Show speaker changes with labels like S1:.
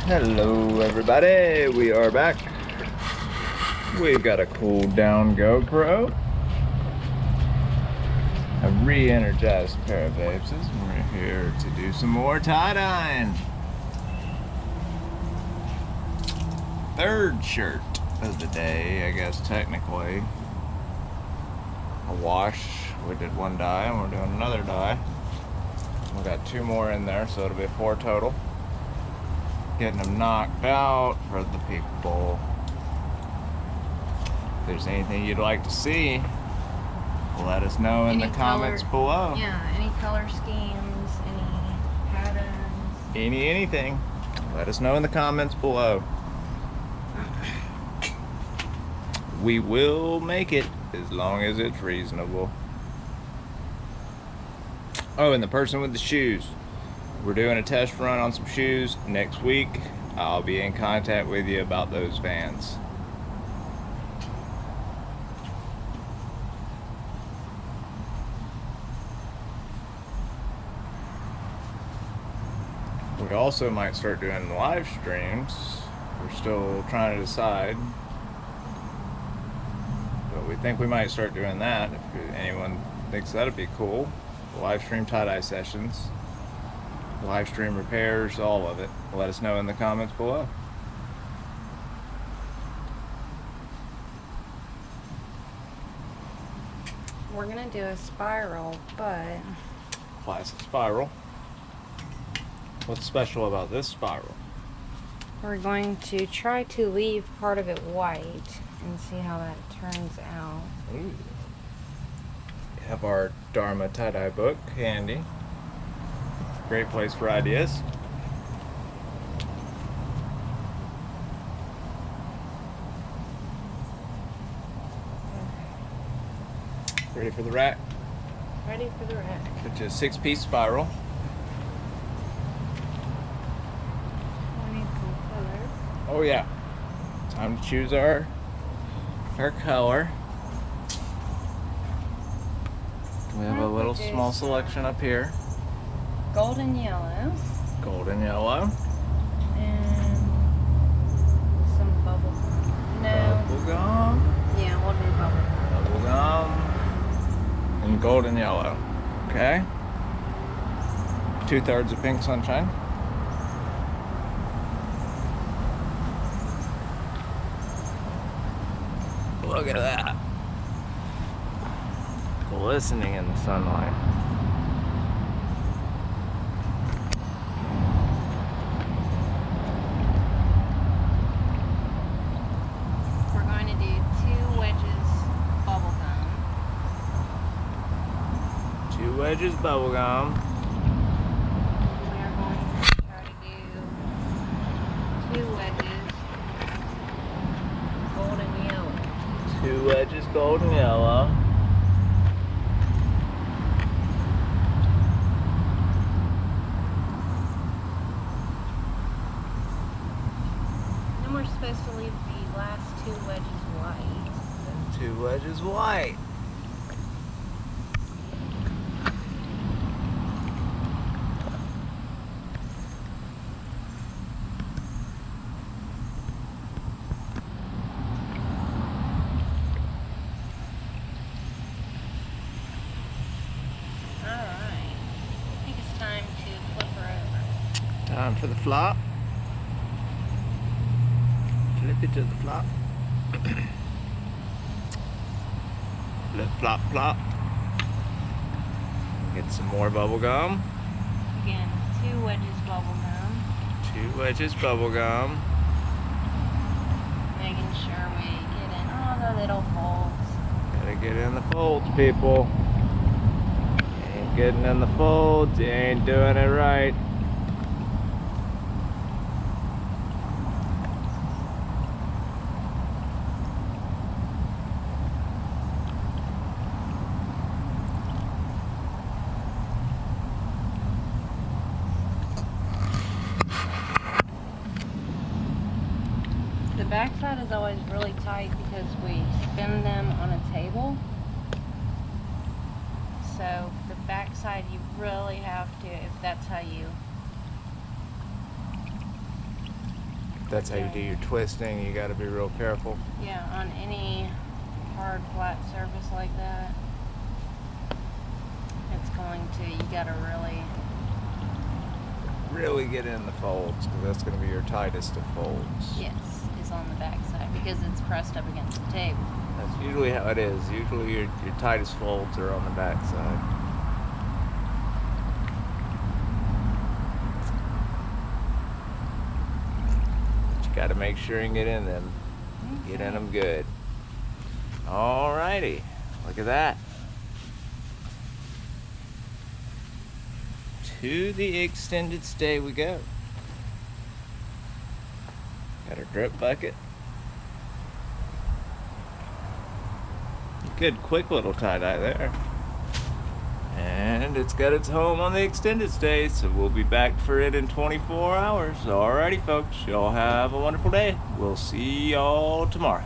S1: Hello everybody, we are back. We've got a cool down GoPro, a re-energized pair of Babeses, and we're here to do some more tie-dyeing. Third shirt of the day, I guess technically. A wash, we did one dye and we're doing another dye. We got two more in there, so it'll be 4 total. Getting them knocked out for the people. If there's anything you'd like to see, let us know in the comments below.
S2: Yeah, any color schemes, any patterns.
S1: Anything. Let us know in the comments below. We will make it as long as it's reasonable. Oh, and the person with the shoes. We're doing a test run on some shoes next week. I'll be in contact with you about those Vans. We also might start doing live streams. We're still trying to decide. But we think we might start doing that. If anyone thinks that'd be cool. Live stream tie-dye sessions. Live stream repairs, all of it. Let us know in the comments below.
S2: We're gonna do a spiral, but
S1: Classic spiral. What's special about this spiral?
S2: we're going to try to leave part of it white and see how that turns out.
S1: Ooh. We have our Dharma tie-dye book handy. Great place for ideas. Ready for the rack?
S2: Ready for the rack.
S1: It's a 6-piece spiral.
S2: We need some colors.
S1: Oh yeah. Time to choose our color. We have a little small selection up here.
S2: Golden yellow.
S1: Golden yellow.
S2: And some bubble gum. No.
S1: Bubble gum.
S2: Yeah, we'll do bubble gum.
S1: Bubble gum. And golden yellow. Okay. 2/3 of pink sunshine. Look at that. Glistening in the sunlight.
S2: We're going to do 2 wedges bubble gum.
S1: 2 wedges bubble gum.
S2: We are going to try to do 2 wedges golden yellow.
S1: 2 wedges golden yellow.
S2: Then we're supposed to leave the last 2 wedges white.
S1: And 2 wedges white.
S2: Alright. I think it's time to flip her over.
S1: Time for the flop. Flip it to the flop. Flip, flop, flop. Get some more bubble gum.
S2: Again, 2 wedges bubble gum.
S1: 2 wedges bubble gum.
S2: Making sure we get in all the little folds.
S1: Gotta get in the folds, people. You ain't getting in the folds, you ain't doing it right.
S2: The backside is always really tight because we spin them on a table. So the backside you really have to, if that's how you
S1: That's how you do your twisting. You got to be real careful.
S2: Yeah, on any hard flat surface like that, it's going to, you gotta
S1: really get in the folds, because that's going to be your tightest of folds.
S2: yes, is on the back side because it's pressed up against the table.
S1: That's usually how it is. Usually your tightest folds are on the back side. But you got to make sure and get in them. Get in them good. Alrighty, look at that. To the extended stay we go. Got our drip bucket. Good quick little tie-dye there. And it's got its home on the extended stay, so we'll be back for it in 24 hours. Alrighty folks, y'all have a wonderful day. We'll see y'all tomorrow.